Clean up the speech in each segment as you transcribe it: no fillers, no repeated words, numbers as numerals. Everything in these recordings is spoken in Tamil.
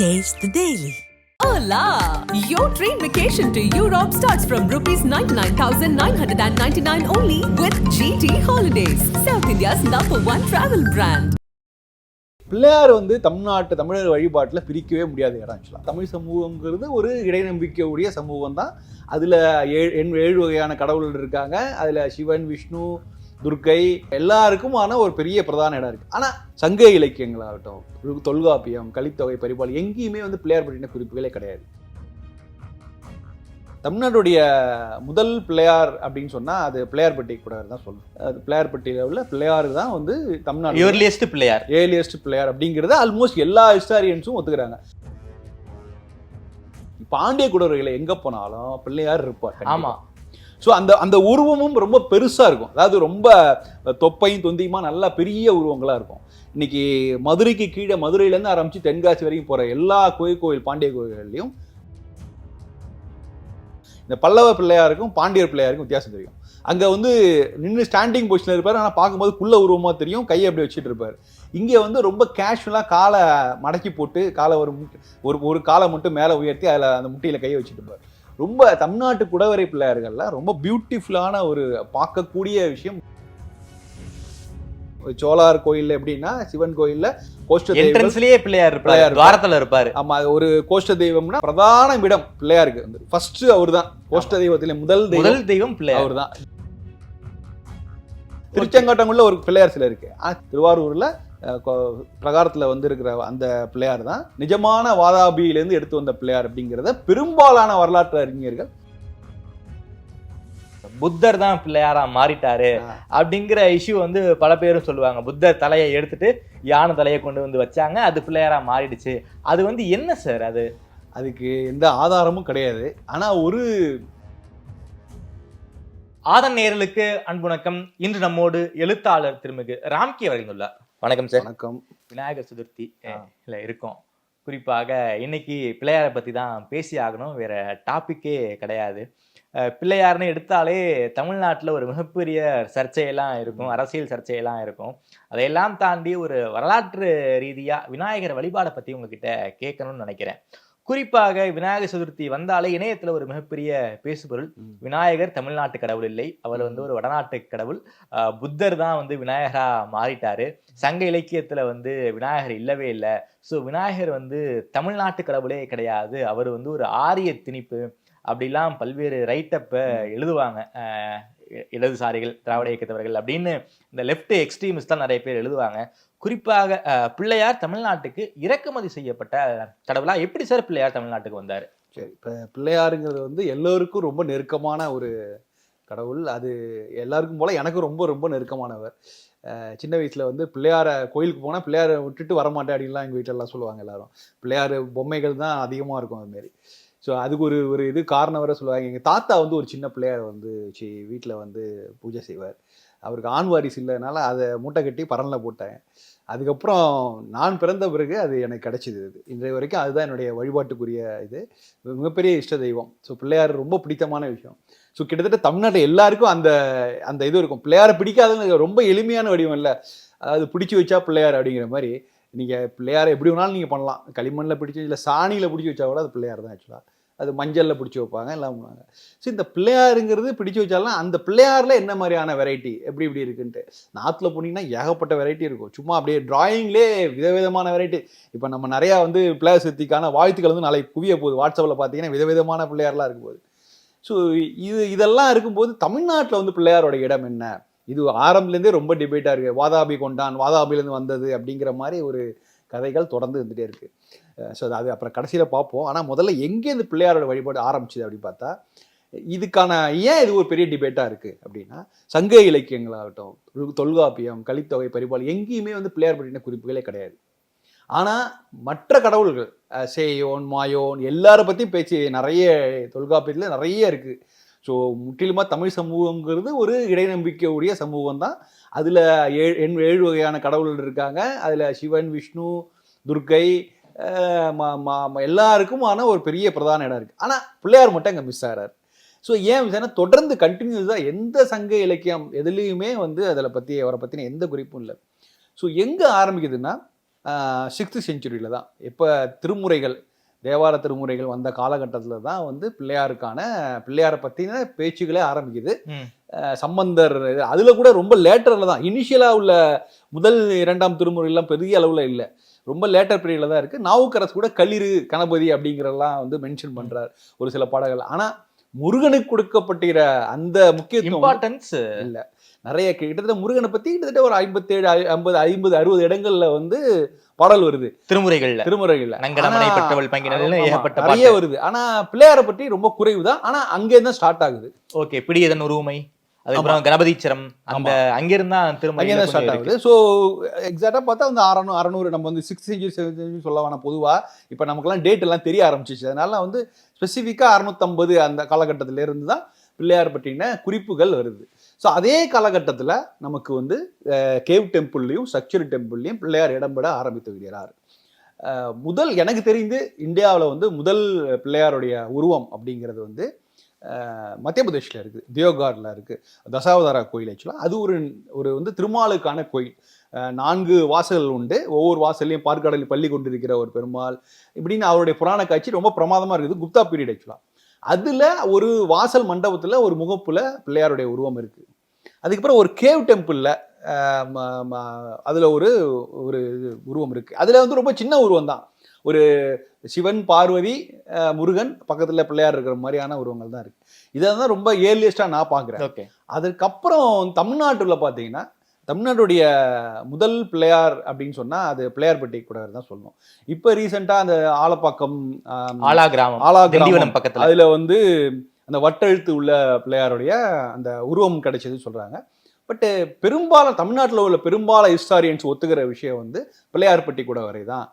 Taste the Daily. Hola! Your dream vacation to Europe starts from rupees 99,999 only with GT Holidays, South India's #1 travel brand. Pillaiyar வந்து தமிழர் வழிபாட்டில் பிரிக்கவே முடியாத இடம் ஆக்சுவலாக. தமிழ் சமூகங்கிறது ஒரு இடைநம்பிக்கை உடைய சமூகம் தான். அதில் 7 வகையான கடவுள்கள் இருக்காங்க. அதில் சிவன், விஷ்ணு, துர்க்கை எல்லாருக்குமான ஒரு பெரிய பிரதான இடம் இருக்குது. ஆனால் சங்க இலக்கியங்களாகட்டும், தொல்காப்பியம், கலித்தொகை, பரிபால் எங்கேயுமே வந்து பிள்ளையார் பற்றின குறிப்புகளே கிடையாது. தமிழ்நாட்டுடைய முதல் பிள்ளையார் அப்படின்னு சொன்னால் அது பிள்ளையார்பட்டி குடவர் தான் சொல்லணும். அது பிள்ளையார்பட்டியில் உள்ள பிள்ளையார் தான் வந்து தமிழ்நாடு ஏர்லியஸ்ட் பிள்ளையார் அப்படிங்கிறத ஆல்மோஸ்ட் எல்லா ஹிஸ்டாரியன்ஸும் ஒத்துக்கிறாங்க. பாண்டிய குடவர்களை எங்கே போனாலும் பிள்ளையார் இருப்பார். ஆமாம். ஸோ அந்த உருவமும் ரொம்ப பெருசாக இருக்கும். அதாவது ரொம்ப தொப்பையும் தொந்தியுமா நல்லா பெரிய உருவங்களாக இருக்கும். இன்னைக்கு மதுரைக்கு கீழே, மதுரையிலேருந்து ஆரம்பித்து தென்காசி வரைக்கும் போகிற எல்லா கோயில் பாண்டிய கோயில்கள்லையும் இந்த பல்லவ பிள்ளையாருக்கும் பாண்டியர் பிள்ளையாருக்கும் வித்தியாசம் தெரியும். அங்கே வந்து நின்று ஸ்டாண்டிங் பொசிஷனில் இருப்பார். ஆனால் பார்க்கும்போது குள்ள உருவமாக தெரியும். கையை அப்படி வச்சுட்டு இருப்பார். இங்கே வந்து ரொம்ப கேஷுவலாக காலை மடக்கி போட்டு காலை ஒரு காலை மட்டும் மேலே உயர்த்தி அதில் அந்த முட்டியில் கையை வச்சுட்டு இருப்பார். ரொம்ப தமிழ்நாட்டு குடவரை பிள்ளையார்கள்லாம் ரொம்ப பியூட்டிஃபுல்லான ஒரு பார்க்கக்கூடிய விஷயம். சோழார் கோயில் எப்படின்னா, சிவன் கோயில்ல கோஷ்ட என்ட்ரன்ஸ்லயே பிள்ளையார் துவாரத்துல இருப்பாரு. ஆமா, ஒரு கோஷ்ட தெய்வம்னா பிரதான இடம் பிள்ளையாருக்கு வந்து ஃபர்ஸ்ட் அவர் தான். கோஷ்ட தெய்வத்திலே முதல் தெய்வம் பிள்ளையார் அவர் தான். திருச்செங்கோட்டங்குள்ள ஒரு பிள்ளையார் சிலை இருக்கு. திருவாரூர்ல பிரகாரத்துல வந்து இருக்கிற அந்த பிள்ளையார் தான் நிஜமான வாதாபியிலேருந்து எடுத்து வந்த பிள்ளையார் அப்படிங்கிறத பெரும்பாலான வரலாற்று அறிஞர்கள் புத்தர் தான் பிள்ளையாரா மாறிட்டாரு அப்படிங்கிற இஷ்யூ வந்து பல பேரும் சொல்லுவாங்க. புத்தர் தலையை எடுத்துட்டு யானை தலையை கொண்டு வந்து வச்சாங்க, அது பிள்ளையாரா மாறிடுச்சு. அது வந்து என்ன சார்? அதுக்கு எந்த ஆதாரமும் கிடையாது. ஆனா ஒரு ஆதன் நேயர்களுக்கு அன்புணக்கம். இன்று நம்மோடு எழுத்தாளர் திருமிகு ராம்கி அவர்கள் உள்ளார். வணக்கம் சார். வணக்கம். விநாயகர் சதுர்த்தி இருக்கோம். குறிப்பாக இன்னைக்கு பிள்ளையாரை பத்தி தான் பேசி ஆகணும், வேற டாபிக்கே கிடையாது. பிள்ளையார்னு எடுத்தாலே தமிழ்நாட்டில் ஒரு மிகப்பெரிய சர்ச்சையெல்லாம் இருக்கும், அரசியல் சர்ச்சையெல்லாம் இருக்கும். அதையெல்லாம் தாண்டி ஒரு வரலாற்று ரீதியாக விநாயகர் வழிபாடை பற்றி உங்ககிட்ட கேட்கணும்னு நினைக்கிறேன். குறிப்பாக விநாயகர் சதுர்த்தி வந்தாலே இணையத்தில் ஒரு மிகப்பெரிய பேசுபொருள், விநாயகர் தமிழ்நாட்டு கடவுள் இல்லை, அவர் வந்து ஒரு வடநாட்டு கடவுள், புத்தர் தான் வந்து விநாயகரா மாறிட்டாரு, சங்க இலக்கியத்தில் வந்து விநாயகர் இல்லவே இல்லை, ஸோ விநாயகர் வந்து தமிழ்நாட்டு கடவுளே கிடையாது, அவர் வந்து ஒரு ஆரிய திணிப்பு அப்படிலாம் பல்வேறு ரைட்டப்பை எழுதுவாங்க இடதுசாரிகள், திராவிட இயக்கத்தவர்கள் அப்படின்னு இந்த லெஃப்ட் எக்ஸ்ட்ரீமிஸ்ட் தான் நிறைய பேர் எழுதுவாங்க. குறிப்பாக பிள்ளையார் தமிழ்நாட்டுக்கு இறக்குமதி செய்யப்பட்ட கடவுளா? எப்படி சார் பிள்ளையார் தமிழ்நாட்டுக்கு வந்தார்? சரி, இப்போ பிள்ளையாருங்கிறது வந்து எல்லோருக்கும் ரொம்ப நெருக்கமான ஒரு கடவுள். அது எல்லாருக்கும் போல எனக்கும் ரொம்ப ரொம்ப நெருக்கமானவர். சின்ன வயசில் வந்து பிள்ளையாரை கோயிலுக்கு போனால் பிள்ளையாரை விட்டுட்டு வரமாட்டேன் அப்படின்லாம் எங்கள் வீட்டிலலாம் சொல்லுவாங்க எல்லாரும். பிள்ளையார் பொம்மைகள் தான் அதிகமாக இருக்கும் அதுமாரி. ஸோ அதுக்கு ஒரு இது காரணம் வர சொல்லுவாங்க. எங்கள் தாத்தா வந்து ஒரு சின்ன பிள்ளையாரை வந்து வீட்டில் வந்து பூஜை செய்வார். அவருக்கு ஆண் வாரிசு இல்லைனால அதை மூட்டை கட்டி பரனில் போட்டேன். அதுக்கப்புறம் நான் பிறந்த பிறகு அது எனக்கு கிடைச்சிது. இன்றைய வரைக்கும் அதுதான் என்னுடைய வழிபாட்டுக்குரிய இது, மிகப்பெரிய இஷ்ட தெய்வம். ஸோ பிள்ளையார் ரொம்ப பிடித்தமான விஷயம். ஸோ கிட்டத்தட்ட தமிழ்நாட்டில் எல்லாருக்கும் அந்த இது இருக்கும். பிள்ளையாரை பிடிக்காதுன்னு ரொம்ப எளிமையான வடிவம் இல்லை, அதாவது பிடிச்சி வச்சா பிள்ளையார் அப்படிங்கிற மாதிரி. நீங்கள் பிள்ளையாரை எப்படி வேணாலும் நீங்கள் பண்ணலாம். களிமண்ணில் பிடிச்சி, இல்லை சாணியில் பிடிச்சி வச்சா கூட அது பிள்ளையார் தான் ஆக்சுவலாக. அது மஞ்சளில் பிடிச்சி வைப்பாங்க, எல்லாம் பண்ணுவாங்க. ஸோ இந்த பிள்ளையாருங்கிறது பிடிச்சி வச்சாலும் அந்த பிள்ளையாரில் என்ன மாதிரியான வெரைட்டி எப்படி இருக்குன்ட்டு நாற்றுல போனீங்கன்னா ஏகப்பட்ட வெரைட்டி இருக்கும். சும்மா அப்படியே டிராயிங்லேயே விதவிதமான வெரைட்டி. இப்போ நம்ம நிறையா வந்து பிள்ளையார் சதுர்த்திக்கான வாழ்த்துக்கள் வந்து நாளைக்கு குவிய போகுது. வாட்ஸ்அப்பில் பார்த்தீங்கன்னா விதவிதமான பிள்ளையார்லாம் இருக்கும் போது. ஸோ இதெல்லாம் இருக்கும்போது தமிழ்நாட்டில் வந்து பிள்ளையாரோட இடம் என்ன? இது ஆரம்பத்துலேருந்தே ரொம்ப டிபேட்டாக இருக்குது. வாதாபி கொண்டான், வாதாபிலேருந்து வந்தது அப்படிங்கிற மாதிரி ஒரு கதைகள் தொடர்ந்து இருந்துகிட்டே இருக்குது. ஸோ அது அப்புறம் கடைசியில் பார்ப்போம். ஆனால் முதல்ல எங்கே இந்த பிள்ளையாரோட வழிபாடு ஆரம்பிச்சுது அப்படின்னு பார்த்தா, இதுக்கான ஏன் இது ஒரு பெரிய டிபேட்டாக இருக்குது அப்படின்னா, சங்க இலக்கியங்களாகட்டும், தொல்காப்பியம், கலித்தொகை, பரிபால் எங்கேயுமே வந்து பிள்ளையார் பற்றின குறிப்புகளே கிடையாது. ஆனால் மற்ற கடவுள்கள் சேயோன், மாயோன் எல்லாரை பற்றியும் பேச்சு நிறைய தொல்காப்பியத்தில் நிறைய இருக்குது. ஸோ முற்றிலுமாக தமிழ் சமூகங்கிறது ஒரு இடைநம்பிக்கை உடைய சமூகம் தான். அதில் 7 வகையான கடவுள்கள் இருக்காங்க. அதில் சிவன், விஷ்ணு, துர்க்கை எல்லாருக்குமான ஒரு பெரிய பிரதான இடம் இருக்குது. ஆனால் பிள்ளையார் மட்டும் அங்கே மிஸ் ஆகிறார். ஸோ ஏன் மிஸ் ஆனால் தொடர்ந்து கண்டினியூஸாக எந்த சங்க இலக்கியம் எதுலேயுமே வந்து அவரை பற்றின எந்த குறிப்பும் இல்லை. ஸோ எங்கே ஆரம்பிக்குதுன்னா, 6th செஞ்சுரியில் தான். இப்போ திருமுறைகள் தேவார திருமுறைகள் வந்த காலகட்டத்தில் தான் வந்து பிள்ளையாரை பற்றின பேச்சுகளே ஆரம்பிக்குது. சம்பந்தர் அதில் கூட ரொம்ப லேட்டரில் தான், இனிஷியலாக உள்ள முதல் 2ஆம் திருமுறைலாம் பெரிய அளவில் இல்லை, ரொம்ப லேட்டர் பீரியடில் தான் இருக்குது. நாவுக்கரசு கூட களிறு கணபதி அப்படிங்கிறதெல்லாம் வந்து மென்ஷன் பண்ணுறார் ஒரு சில பாடல்கள். ஆனால் முருகனுக்கு கொடுக்கப்பட்டிருக்கிற அந்த முக்கியத்துவம் இம்பார்ட்டன்ஸ் இல்லை. நிறைய கிட்டத்தட்ட முருகனை பற்றி கிட்டத்தட்ட ஒரு 57 50 50 60 இடங்கள்ல வந்து பாடல் வருது திருமுறைகள்ல. நிறைய வருது. ஆனா பிள்ளையாரை பற்றி ரொம்ப குறைவு தான். ஆனா அங்கே தான் ஸ்டார்ட் ஆகுது. ஓகே, பிடியதன் உருவமை, அதுக்கப்புறம் கணபதீச்சரம், அந்த அங்கிருந்தா திருமுறை ஸ்டார்ட் ஆகுது. ஸோ எக்ஸாக்டா பார்த்தா வந்து 600 நம்ம வந்து 6th செஞ்சுரி 7th செஞ்சுரி சொல்ல வேணாம். பொதுவா இப்போ நமக்குலாம் டேட் எல்லாம் தெரிய ஆரம்பிச்சிச்சு. அதனால வந்து ஸ்பெசிஃபிக்கா 650 அந்த காலகட்டத்தில இருந்து தான் பிள்ளையார் பற்றின குறிப்புகள் வருது. ஸோ அதே காலகட்டத்தில் நமக்கு வந்து கேவ் டெம்பிள்லையும் ஸ்ட்ரக்சர் டெம்பிள்லையும் பிள்ளையார் இடம்பெற ஆரம்பித்து விடுகிறார். எனக்கு தெரிந்து இந்தியாவில் வந்து முதல் பிள்ளையாருடைய உருவம் அப்படிங்கிறது வந்து மத்திய பிரதேஷில் இருக்குது, தியோகாரில் இருக்குது, தசாவதாரா கோயில். ஆக்சுவலாக அது ஒரு வந்து திருமாலுக்கான கோயில். 4 வாசல்கள் உண்டு. ஒவ்வொரு வாசல்லையும் பார்க்கடலில் பள்ளி கொண்டிருக்கிற ஒரு பெருமாள் இப்படின்னு அவருடைய புராண காட்சி ரொம்ப பிரமாதமாக இருக்குது. குப்தா பீரியட் ஆக்சுவலாக. அதில் ஒரு வாசல் மண்டபத்தில் ஒரு முகப்புல பிள்ளையாருடைய உருவம் இருக்குது. அதுக்கப்புறம் ஒரு கேவ் டெம்பிளில் அதில் ஒரு உருவம் இருக்குது. அதில் வந்து ரொம்ப சின்ன உருவம் தான், ஒரு சிவன் பார்வதி முருகன் பக்கத்தில் பிள்ளையார் இருக்கிற மாதிரியான உருவங்கள் தான் இருக்குது. இதை தான் ரொம்ப ஏர்லியஸ்டாக நான் பார்க்குறேன். ஓகே. அதுக்கப்புறம் தமிழ்நாட்டில் பார்த்தீங்கன்னா தமிழ்நாட்டுடைய முதல் பிள்ளையார் அப்படின்னு சொன்னால் அது பிள்ளையார்பட்டி கூட தான் சொல்லணும். இப்போ ரீசெண்டாக அந்த ஆலப்பாக்கம் ஆலாகிராமம் பக்கத்தில் அதில் வந்து அந்த வட்டெழுத்து உள்ள பிள்ளையாருடைய அந்த உருவம் கிடைச்சதுன்னு சொல்கிறாங்க. பட்டு பெரும்பாலும் தமிழ்நாட்டில் உள்ள பெரும்பாலும் ஹிஸ்டாரியன்ஸ் ஒத்துக்கிற விஷயம் வந்து பிள்ளையார்பட்டி கூட வரை தான்.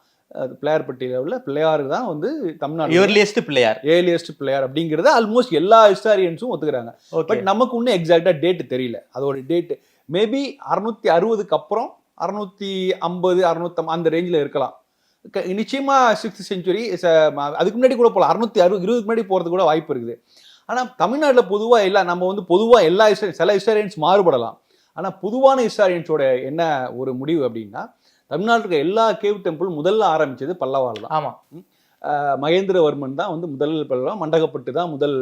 பிள்ளையார்பட்டியில் உள்ள பிள்ளையார் தான் வந்து தமிழ்நாடு ஏர்லியஸ்ட் பிள்ளையார் அப்படிங்கிறத ஆல்மோஸ்ட் எல்லா ஹிஸ்டாரியன்ஸும் ஒத்துக்கிறாங்க. பட் நமக்கு இன்னும் எக்ஸாக்டா டேட் தெரியல. அதோட டேட் மேபி 660க்கு அப்புறம் 650 650 அந்த ரேஞ்சில் இருக்கலாம். நிச்சயமா 6th செஞ்சுரி அதுக்கு முன்னாடி கூட போகலாம். 620 முன்னாடி போகிறது கூட வாய்ப்பு இருக்குது. ஆனால் தமிழ்நாட்டில் பொதுவாக நம்ம வந்து பொதுவாக எல்லா சில ஹிஸ்டாரியன்ஸ் மாறுபடலாம். ஆனால் பொதுவான ஹிஸ்டாரியன்ஸோட என்ன ஒரு முடிவு அப்படின்னா, தமிழ்நாட்டுக்கு எல்லா கேவ் டெம்பிள் முதல்ல ஆரம்பிச்சது பல்லவால் தான். ஆமாம், மகேந்திரவர்மன் தான் வந்து முதல் பல்லவா. மண்டகப்பட்டு தான் முதல்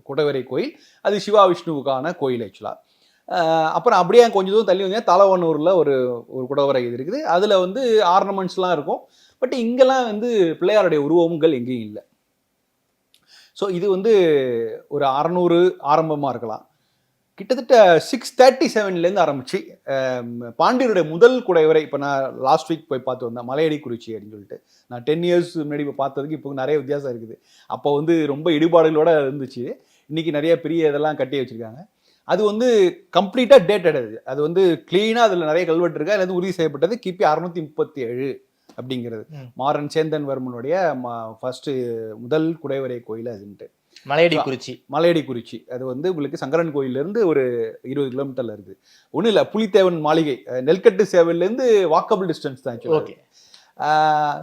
குடவரை கோயில். அது சிவா விஷ்ணுவுக்கான கோயில் ஆக்சுவலாக. அப்புறம் அப்படியே கொஞ்சம் தூரம் தள்ளி வந்தீங்கன்னா தலவனூரில் ஒரு குடவரை இது இருக்குது. அதில் வந்து ஆர்னமெண்ட்ஸ்லாம் இருக்கும். பட் இங்கெல்லாம் வந்து பிள்ளையாருடைய உருவங்கள் எங்கேயும் இல்லை. ஸோ இது வந்து ஒரு 600 ஆரம்பமாக இருக்கலாம். கிட்டத்தட்ட 637லேருந்து ஆரம்பிச்சு பாண்டியருடைய முதல் குடைவரை இப்போ நான் லாஸ்ட் வீக் போய் பார்த்து வந்தேன், மலையடி குறிச்சி அப்படின்னு சொல்லிட்டு. நான் 10 years முன்னாடி இப்போ பார்த்ததுக்கு இப்போ நிறைய வித்தியாசம் இருக்குது. அப்போ வந்து ரொம்ப இடிபாடுகளோடு இருந்துச்சு. இன்றைக்கி நிறைய பெரிய இதெல்லாம் கட்டி வச்சுருக்காங்க. அது வந்து கம்ப்ளீட்டாக டேட்டட். அது வந்து கிளீனாக அதில் நிறைய கல்வெட்டு இருக்கா. அது உறுதி செய்யப்பட்டது கிபி 637 அப்படிங்கிறது. மாறன் சேந்தன்வர்மனுடைய ஃபர்ஸ்ட் முதல் குடைவரை கோயில் அதுன்ட்டு மலையடி குறிச்சி. அது வந்து உங்களுக்கு சங்கரன் கோயிலிருந்து ஒரு 20 கிலோமீட்டர்ல இருக்குது. ஒன்றும் இல்லை, புலித்தேவன் மாளிகை நெல்கட்டு சேவையிலேருந்து வாக்கபிள் டிஸ்டன்ஸ் தான். ஓகே.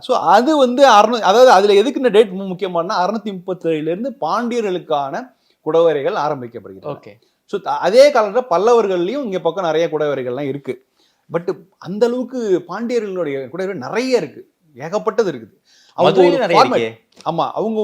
ஸோ அது வந்து அதாவது அதில் எதுக்கு இந்த டேட் முக்கியமானா 637லேருந்து பாண்டியர்களுக்கான குடவரைகள் ஆரம்பிக்கப்படுகிறது. ஓகே. ஸோ அதே காலத்தில் பல்லவர்கள்லையும் இங்கே பக்கம் நிறைய குடவரைகள்லாம் இருக்குது. பட் அந்த அளவுக்கு பாண்டியர்களுடைய குடைவரை நிறைய இருக்குது, ஏகப்பட்டது இருக்குது. ஆமா, அவங்க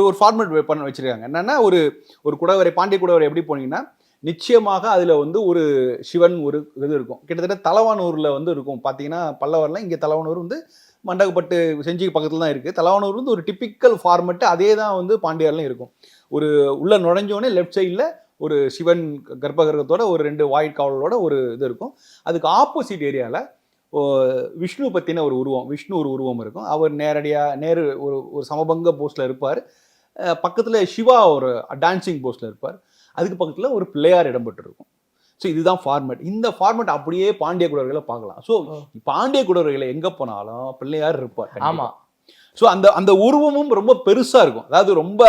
ஒரு ஃபார்மேட் பண்ண வச்சிருக்காங்க. என்னன்னா ஒரு குடவரை, பாண்டிய குடவரை எப்படி போனீங்கன்னா நிச்சயமாக அதுல வந்து ஒரு சிவன் ஒரு இது இருக்கும். கிட்டத்தட்ட தலவானூர்ல வந்து இருக்கும். பாத்தீங்கன்னா பல்லவர்லாம் இங்கே தலவானூர் வந்து மண்டகப்பட்டு செஞ்சி பக்கத்துல தான் இருக்கு. தலவானூர் வந்து ஒரு டிப்பிக்கல் ஃபார்மேட் அதே தான் வந்து பாண்டியர்லாம் இருக்கும். ஒரு உள்ள நுழைஞ்சோடனே லெஃப்ட் சைடில் ஒரு சிவன் கர்ப்பகிரகத்தோட ஒரு 2 வாயிற்காவலோட ஒரு இது இருக்கும். அதுக்கு ஆப்போசிட் ஏரியாவில் விஷ்ணு பற்றின ஒரு உருவம் இருக்கும். அவர் நேரு ஒரு சமபங்க போஸ்டில் இருப்பார். பக்கத்தில் சிவா ஒரு டான்சிங் போஸ்டில் இருப்பார். அதுக்கு பக்கத்தில் ஒரு பிள்ளையார் இடம்பெற்றிருக்கும். ஸோ இதுதான் ஃபார்மேட். இந்த ஃபார்மேட் அப்படியே பாண்டிய குடவர்களை பார்க்கலாம். ஸோ பாண்டிய குடவர்களை எங்கே போனாலும் பிள்ளையார் இருப்பார். ஆமாம். ஸோ அந்த உருவமும் ரொம்ப பெருசாக இருக்கும். அதாவது ரொம்ப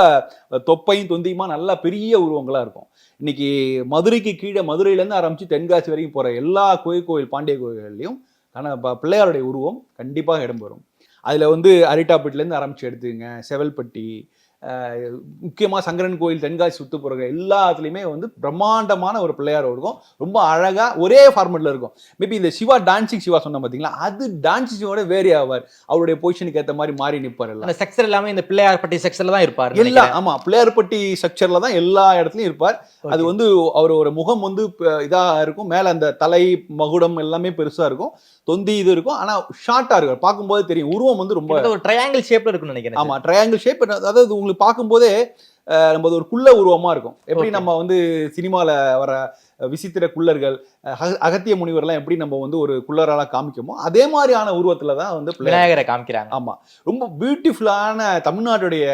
தொப்பையும் தொந்தியுமா நல்லா பெரிய உருவங்களாக இருக்கும். இன்னைக்கு மதுரைக்கு கீழே, மதுரையிலேருந்து ஆரம்பித்து தென்காசி வரைக்கும் போகிற எல்லா கோயில் பாண்டிய கோயில்கள்லையும் ஆனால் பிள்ளையாருடைய உருவம் கண்டிப்பாக இடம்பெறும். அதில் வந்து அரிட்டாப்பட்டிலேருந்து ஆரம்பித்து எடுத்துங்க, செவல்பட்டி, முக்கியமாக சங்கரன் கோயில், தென்காசி சுற்றுப்புறங்கள் எல்லாத்துலேயுமே வந்து பிரம்மாண்டமான ஒரு பிள்ளையார் இருக்கும். ரொம்ப அழகாக ஒரே ஃபார்மெட்டில் இருக்கும். மேபி இந்த சிவா டான்சிங் சிவா சொன்ன பார்த்தீங்களா, அது டான்சிங் சிவாவோட வேரி ஆவார். அவருடைய பொசிஷனுக்கு ஏற்ற மாதிரி மாறி நிற்பார். அந்த செக்ஷன் எல்லாமே இந்த பிள்ளையார்பட்டி செக்ஷன்ல தான் இருப்பார் எல்லாம். ஆமாம், பிள்ளையார்பட்டி செக்ஷனில் தான் எல்லா இடத்துலையும் இருப்பார். அது வந்து அவரோட முகம் வந்து இதாக இருக்கும். மேலே அந்த தலை மகுடம் எல்லாமே பெருசாக இருக்கும். தொந்தி இது இருக்கும். ஆனால் ஷார்ட்டாக இருக்கும். பார்க்கும்போது தெரியும் உருவம் வந்து ரொம்ப ஒரு ட்ரையாங்கிள் ஷேப்ல இருக்குன்னு நினைக்கிறேன். ஆமாம், ட்ரையாங்கிள் ஷேப். அதாவது உங்களுக்கு பார்க்கும்போதே நம்ம ஒரு குள்ள உருவமாக இருக்கும். எப்படி நம்ம வந்து சினிமாவில் வர விசித்திர குள்ளர்கள், அகத்திய முனிவர்லாம் எப்படி நம்ம வந்து ஒரு குள்ளரால காமிக்கமோ அதே மாதிரியான உருவத்தில் தான் வந்து விநாயகரை காமிக்கிறாங்க. ஆமாம், ரொம்ப பியூட்டிஃபுல்லான தமிழ்நாட்டுடைய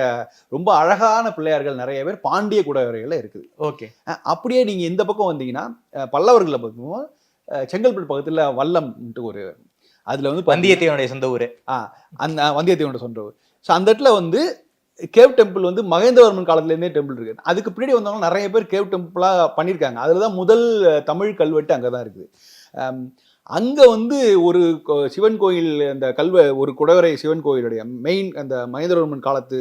ரொம்ப அழகான பிள்ளையார்கள் நிறைய பேர் பாண்டிய குடவரைகளில் இருக்குது. ஓகே. அப்படியே நீங்கள் இந்த பக்கம் வந்தீங்கன்னா பல்லவர்களை பார்க்கும்போது செங்கல்பட்டு பக்கத்தில் வல்லம்ன்ட்டு ஒரு, அதில் வந்து வந்தியத்தேவனுடைய சொந்த ஊர். அந்த வந்தியத்தேவனுடைய சொந்த ஊர். ஸோ அந்த இடத்துல வந்து கேவ் டெம்பிள் வந்து மகேந்திரவர்மன் காலத்துலேருந்தே டெம்பிள் இருக்குது. அதுக்கு பின்னாடி வந்தவங்க நிறைய பேர் கேவ் டெம்பிளாக பண்ணியிருக்காங்க. அதில் தான் முதல் தமிழ் கல்வெட்டு அங்கே தான் இருக்குது. அங்கே வந்து ஒரு சிவன் கோயில், அந்த ஒரு குடவரை சிவன் கோயிலுடைய மெயின் அந்த மகேந்திரவர்மன் காலத்து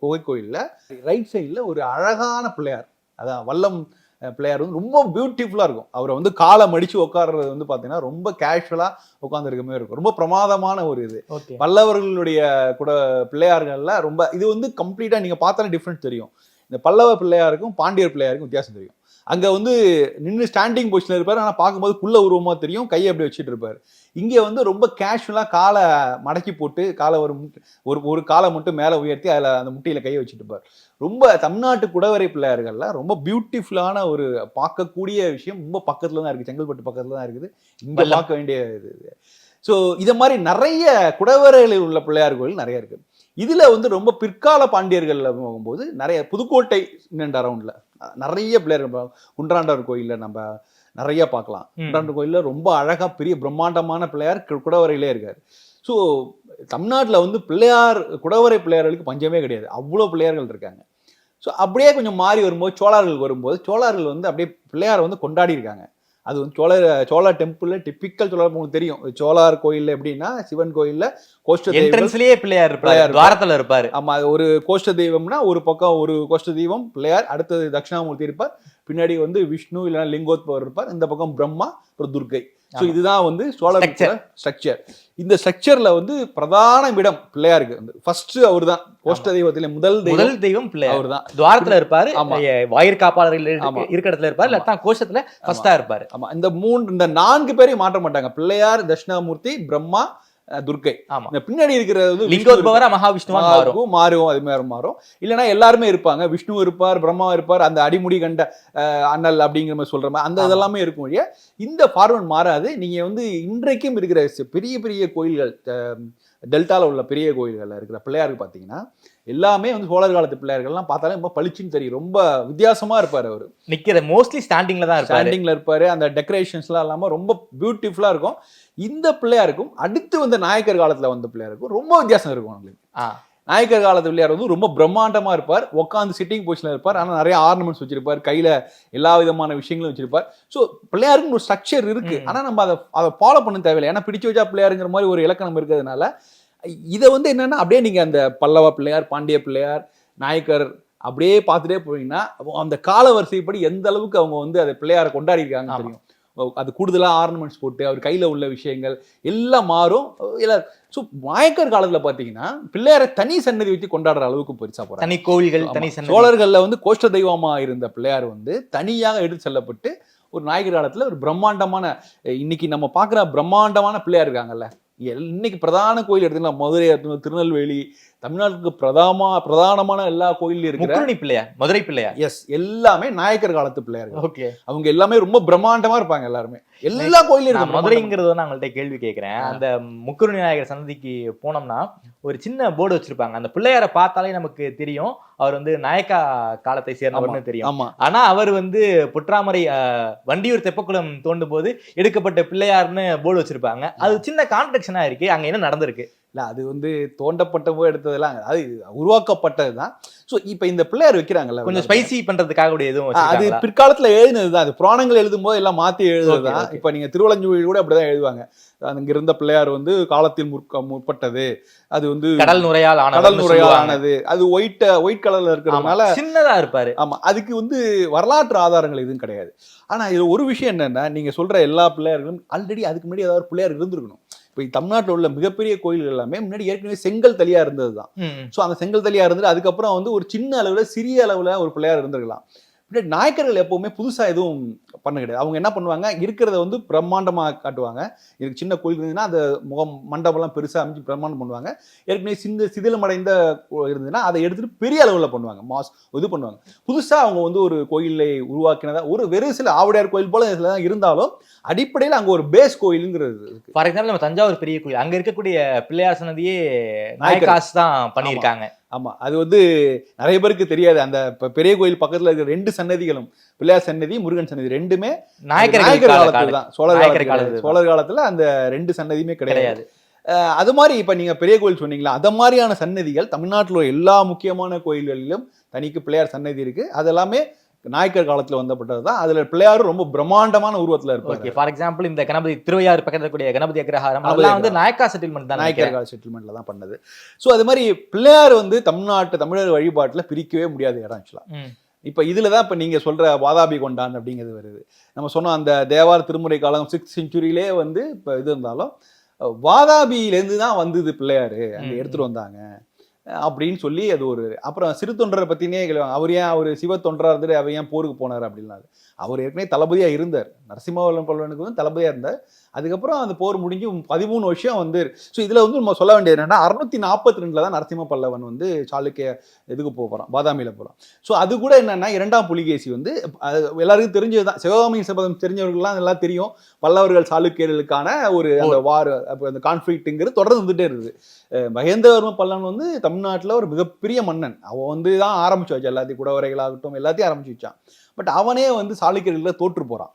குகை கோயிலில் ரைட் சைடில் ஒரு அழகான பிள்ளையார், அதான் வல்லம் பிள்ளையார் வந்து ரொம்ப பியூட்டிஃபுல்லாக இருக்கும். அவரை வந்து காலை மடித்து உட்கார்றது வந்து பார்த்தீங்கன்னா ரொம்ப கேஷுவலாக உட்காந்துருக்கமே இருக்கும். ரொம்ப பிரமாதமான ஒரு இது. பல்லவர்களுடைய கூட பிள்ளையார்கள்ல ரொம்ப இது வந்து கம்ப்ளீட்டாக நீங்கள் பார்த்தாலே டிஃப்ரெண்ட் தெரியும். இந்த பல்லவ பிள்ளையாருக்கும் பாண்டியர் பிள்ளையாருக்கும் வித்தியாசம் தெரியும். அங்கே வந்து நின்று ஸ்டாண்டிங் பொசிஷனில் இருப்பார். ஆனால் பார்க்கும்போது குள்ள உருவமாக தெரியும். கையை அப்படி வச்சுட்டு இருப்பார். இங்கே வந்து ரொம்ப கேஷுவலாக காலை மடக்கி போட்டு காலை ஒரு காலை மட்டும் மேலே உயர்த்தி அதில் அந்த முட்டியில் கையை வச்சுட்டு இருப்பார். ரொம்ப தமிழ்நாட்டு குடவரை பிள்ளையார்கள்ல ரொம்ப பியூட்டிஃபுல்லான ஒரு பார்க்கக்கூடிய விஷயம். ரொம்ப பக்கத்தில் தான் இருக்குது. செங்கல்பட்டு பக்கத்தில் தான் இருக்குது. இங்கே பார்க்க வேண்டிய இது. ஸோ இதை மாதிரி நிறைய குடவரைகளில் உள்ள பிள்ளையார் கோயில் நிறைய இருக்குது. இதில் வந்து ரொம்ப பிற்கால பாண்டியர்களில் போகும்போது நிறைய புதுக்கோட்டை அரௌண்டில் நிறைய பிள்ளையார், குன்றாண்டவர் கோயிலில் நம்ம நிறைய பார்க்கலாம். குன்றாண்டவர் கோயிலில் ரொம்ப அழகாக பெரிய பிரம்மாண்டமான பிள்ளையார் குடவரையிலே இருக்கார். ஸோ தமிழ்நாட்டில் வந்து பிள்ளையார் குடவரை பிள்ளையார்களுக்கு பஞ்சமே கிடையாது. அவ்வளோ பிள்ளையார்கள் இருக்காங்க. ஸோ அப்படியே கொஞ்சம் மாறி வரும்போது சோழர்கள் வந்து அப்படியே பிள்ளையார் வந்து கொண்டாடி இருக்காங்க. அது வந்து சோழ டெம்பிள் டிப்பிக்கல் சோழர் உங்களுக்கு தெரியும். சோழார் கோயில் எப்படின்னா சிவன் கோயில்ல கோஷ்ட தெய்வம்லயே பிள்ளையார் துவாரத்துல இருப்பாரு. ஆமா, ஒரு கோஷ்ட தெய்வம்னா ஒரு பக்கம் ஒரு கோஷ்ட தெய்வம் பிள்ளையார், அடுத்தது தட்சிணாமூர்த்தி இருப்பார், பின்னாடி வந்து விஷ்ணு இல்லைன்னா லிங்கோத்பவர் இருப்பார், இந்த பக்கம் பிரம்மா, அப்புறம் துர்க்கை. ஸோ இதுதான் வந்து சோழர் ஸ்ட்ரக்சர். இந்த ஸ்ட்ரக்சர்ல வந்து பிரதான இடம் பிள்ளையாருக்கு வந்து ஃபர்ஸ்ட் அவர் தான். கோஷ்ட தெய்வத்திலே முதல் தெய்வம் பிள்ளையார் அவர் தான். துவாரத்துல இருப்பாரு, வாயிற் காப்பாளர்கள் இருக்கிற இடத்துல இருப்பாரு, இல்லாட்டா கோஷத்துல ஃபர்ஸ்டா இருப்பாரு. ஆமா, இந்த 4 பேரையும் மாற்ற மாட்டாங்க. பிள்ளையார், தட்சிணாமூர்த்தி, பிரம்மா, துர்க்கை. பின்னாடி இருக்கிறது லிங்கோத்பவரா மகாவிஷ்ணுவா மாறும். அது மாதிரி மாறும். இல்லைன்னா எல்லாருமே இருப்பாங்க. விஷ்ணு இருப்பார், பிரம்மா இருப்பார், அந்த அடிமுடி கண்ட அண்ணல் அப்படிங்கிற மாதிரி சொல்ற மாதிரி அந்த இதெல்லாமே இருக்கும். இல்லையா, இந்த ஃபார்மட் மாறாது. நீங்க வந்து இன்றைக்கும் இருக்கிற பெரிய பெரிய கோயில்கள், டெல்டாவில் உள்ள பெரிய கோயில்கள்ல இருக்கிற பிள்ளையாருக்கு பார்த்தீங்கன்னா எல்லாமே வந்து சோழர் காலத்து பிள்ளையார்கள்லாம் பார்த்தாலே ரொம்ப பளிச்சுன்னு தெரியும். ரொம்ப வித்தியாசமா இருப்பாரு. அவரு நிக்கிற மோஸ்ட்லி ஸ்டாண்டிங்ல தான் இருப்பாரு. அந்த டெக்கரேஷன்ஸ்லாம் இல்லாம ரொம்ப பியூட்டிஃபுல்லா இருக்கும். இந்த பிள்ளையாருக்கும் அடுத்து வந்து நாயக்கர் காலத்துல வந்த பிள்ளையாருக்கும் ரொம்ப வித்தியாசம் இருக்கும். அவங்களுக்கு நாயக்கர் காலத்து பிள்ளையார் வந்து ரொம்ப பிரம்மாண்டமா இருப்பார். உட்காந்து சிட்டிங் பொசிஷன்ல இருப்பார். ஆனால் நிறைய ஆர்னமெண்ட்ஸ் வச்சிருப்பார். கையில எல்லா விதமான விஷயங்களும் வச்சிருப்பார். ஸோ பிள்ளையாருக்குன்னு ஒரு ஸ்ட்ரக்சர் இருக்கு. ஆனா நம்ம அதை ஃபாலோ பண்ண தேவையில்லை. ஏன்னா பிடிச்சு வச்சா பிள்ளையாருங்கிற மாதிரி ஒரு இலக்கணம் இருக்கிறதுனால இதை வந்து என்னன்னா அப்படியே நீங்க அந்த பல்லவ பிள்ளையார், பாண்டிய பிள்ளையார், நாயக்கர் அப்படியே பார்த்துட்டே போனீங்கன்னா அந்த கால வரிசைப்படி எந்த அளவுக்கு அவங்க வந்து அதை பிள்ளையாரை கொண்டாடி இருக்காங்கன்னு தெரியும். அது கூடுதலாக ஆர்னமெண்ட்ஸ் போட்டு அவர் கையில் உள்ள விஷயங்கள் எல்லாம் மாறும். ஸோ நாயக்கர் காலத்தில் பார்த்தீங்கன்னா பிள்ளையாரை தனி சன்னதி வச்சு கொண்டாடுற அளவுக்கு பெருசா போகிறாங்க. தனி கோவில்கள், தனி சோழர்களில் வந்து கோஷ்ட தெய்வமாக இருந்த பிள்ளையார் வந்து தனியாக எடுத்து செல்லப்பட்டு ஒரு நாயக்கர் காலத்தில் ஒரு பிரம்மாண்டமான, இன்னைக்கு நம்ம பார்க்குற பிரம்மாண்டமான பிள்ளையார் இருக்காங்கல்ல, இன்னைக்கு பிரதான கோயில் எடுத்துக்கலாம். மதுரை, திருநெல்வேலி, தமிழ்நாட்டுக்கு பிரதானமான எல்லா கோயிலும் இருக்கிற பிள்ளையார், மதுரை பிள்ளையார், எஸ், எல்லாமே நாயக்கர் காலத்து பிள்ளையார்கள். ஓகே, அவங்க எல்லாமே ரொம்ப பிரம்மாண்டமா இருப்பாங்க. எல்லாருமே எல்லா கோயிலும். மதுரைங்கிறது நான் உங்கள்கிட்ட கேள்வி கேட்கிறேன். அந்த முக்குருணி நாயகர் சன்னதிக்கு போனோம்னா ஒரு சின்ன போர்டு வச்சிருப்பாங்க. அந்த பிள்ளையாரை பார்த்தாலே நமக்கு தெரியும் அவர் வந்து நாயக்கா காலத்தை சேர்ந்தவர்னு தெரியும். ஆனா அவர் வந்து பொற்றாமரை வண்டியூர் தெப்பக்குளம் தோண்டும் போது எடுக்கப்பட்ட பிள்ளையார்னு போர்டு வச்சிருப்பாங்க. அது சின்ன கான்ட்ராக்ஷனா இருக்கு. அங்க என்ன நடந்திருக்கு? இல்லை அது வந்து தோண்டப்பட்ட போது எடுத்ததெல்லாம் அது உருவாக்கப்பட்டது தான். ஸோ இப்போ இந்த பிள்ளையார் வைக்கிறாங்கல்ல, கொஞ்சம் ஸ்பைசி பண்றதுக்காக எதுவும் அது வச்சிருக்காங்களா? பிற்காலத்தில் எழுதுனது தான். அது புராணங்கள் எழுதும்போது எல்லாம் மாற்றி எழுதுறது தான். Okay. இப்போ நீங்கள் திருவலஞ்சுவழி கூட அப்படிதான் எழுதுவாங்க. அங்க இருந்த பிள்ளையார் வந்து காலத்தில் முற்பட்டது, அது வந்து கடல் நுரையால் ஆனது, அது ஒயிட் கலர்ல இருக்கிறதுனால சின்னதா இருப்பாரு. ஆமா, அதுக்கு வந்து வரலாற்று ஆதாரங்கள் எதுவும் கிடையாது. ஆனா இதுல ஒரு விஷயம் என்னன்னா, நீங்க சொல்ற எல்லா பிள்ளையார்களும் ஆல்ரெடி அதுக்கு முன்னாடி ஏதாவது பிள்ளையார் இருந்திருக்கணும். இப்போ தமிழ்நாட்டில் உள்ள மிகப்பெரிய கோயில்கள் எல்லாமே முன்னாடி ஏற்கனவே செங்கல் தலியா இருந்தது தான். ஸோ அந்த செங்கல் தலியா இருந்தது, அதுக்கப்புறம் வந்து ஒரு சின்ன அளவுல சிறிய அளவுல ஒரு பிள்ளையார் இருந்திருக்கலாம். நாயக்கர்கள் எப்பவுமே புதுசா எதுவும் பண்ண கிடையாது. அவங்க என்ன பண்ணுவாங்க, இருக்கிறத வந்து பிரம்மாண்டமா காட்டுவாங்க. இதுக்கு சின்ன கோயில் இருந்ததுன்னா அந்த முகம் மண்டபம்லாம் பெருசா அமைச்சு பிரம்மாண்டம் பண்ணுவாங்க. ஏற்கனவே சிதிலமடைந்த இருந்ததுன்னா அதை எடுத்துட்டு பெரிய அளவுல பண்ணுவாங்க, இது பண்ணுவாங்க. புதுசா அவங்க வந்து ஒரு கோயிலை உருவாக்கினதா ஒரு வெறும் சில ஆவுடையார் கோயில் போல இருந்தாலும் அடிப்படையில் அங்க ஒரு பேஸ் கோயிலுங்கிறது. ஃபார் எக்ஸாம்பிள் நம்ம தஞ்சாவூர் பெரிய கோயில், அங்க இருக்கக்கூடிய பிள்ளையார் சன்னதியே நாயக்காஸ் தான் பண்ணியிருக்காங்க. ஆமா, அது வந்து நிறைய பேருக்கு தெரியாது. அந்த பெரிய கோயில் பக்கத்துல இருக்கிற 2 சன்னதிகளும், பிள்ளையார் சன்னதி, முருகன் சன்னதி, ரெண்டுமே நாயக்கர் காலத்துல தான். சோழர் காலத்துல அந்த 2 சன்னதியுமே கிடையாது. அது மாதிரி இப்ப நீங்க பெரிய கோயில் சொன்னீங்களா, அத மாதிரியான சன்னதிகள் தமிழ்நாட்டில் உள்ள எல்லா முக்கியமான கோயில்களிலும் தனிக்கு பிள்ளையார் சன்னதி இருக்கு. அதெல்லாமே நாயக்கர் காலத்துல வந்தப்பட்டதுதான். அதுல பிள்ளையாரும் ரொம்ப பிரம்மாண்டமான உருவத்துல இருப்பாங்க. ஃபார் எக்ஸாம்பிள் இந்த கணபதி திருவையாறு பக்கத்துல கூடிய கணபதி அக்ரஹாரம் அதெல்லாம் வந்து நாயக்கா செட்டில்மெண்ட் தான், நாயக்கர் கால செட்டில்மெண்ட்ல தான் பண்ணது. ஸோ அது மாதிரி பிள்ளையார் வந்து தமிழர் வழிபாட்டுல பிரிக்கவே முடியாத இடம் ஆக்சுவலா. இப்ப இதுலதான் இப்ப நீங்க சொல்ற வாதாபி கொண்டான் அப்படிங்கிறது வருது. நம்ம சொன்னோம் அந்த தேவார திருமுறை காலம் 6th செஞ்சுரியிலே வந்து இப்ப இது இருந்தாலும் வாதாபியிலேருந்து தான் வந்தது பிள்ளையாரு, அங்க எடுத்துட்டு வந்தாங்க அப்படின்னு சொல்லி அது ஒரு. அப்புறம் சிறு தொண்டரை பத்தினே கேள்வாங்க, அவர் ஏன் அவர் சிவ தொண்டரா இருந்துட்டு அவர் ஏன் போருக்கு போனார் அப்படின்னாரு. அவர் ஏற்கனவே தளபதியா இருந்தார், நரசிம்மவர்மன் பல்லவனுக்கு வந்து தளபதியா இருந்தார். அதுக்கப்புறம் அந்த போர் முடிஞ்சு 13 வருஷம் வந்து. ஸோ இதுல வந்து நம்ம சொல்ல வேண்டியது என்னன்னா 642 தான் நரசிம்ம பல்லவன் வந்து சாளுக்கிய இதுக்கு போகிறான், பாதாமியில போகிறான். ஸோ அது கூட என்னன்னா 2ஆம் புலிகேசி வந்து எல்லாருக்கும் தெரிஞ்சதுதான். சிவகாமி சபதம் தெரிஞ்சவர்கள்லாம் எல்லாம் தெரியும். பல்லவர்கள் சாளுக்கியர்களுக்கான ஒரு அந்த வார், அந்த கான்ஃபிளிக்ட்ங்கிறது தொடர்ந்து வந்துட்டே இருக்குது. மகேந்திரவர்ம பல்லவன் வந்து தமிழ்நாட்டில் ஒரு மிகப்பெரிய மன்னன். அவன் வந்து தான் ஆரம்பிச்சு வச்சான் எல்லாத்தையும், குடவரைகளாகட்டும் எல்லாத்தையும் ஆரம்பிச்சு வச்சான். பட் அவனே வந்து சாளுக்கியர்களில் தோற்று போறான்.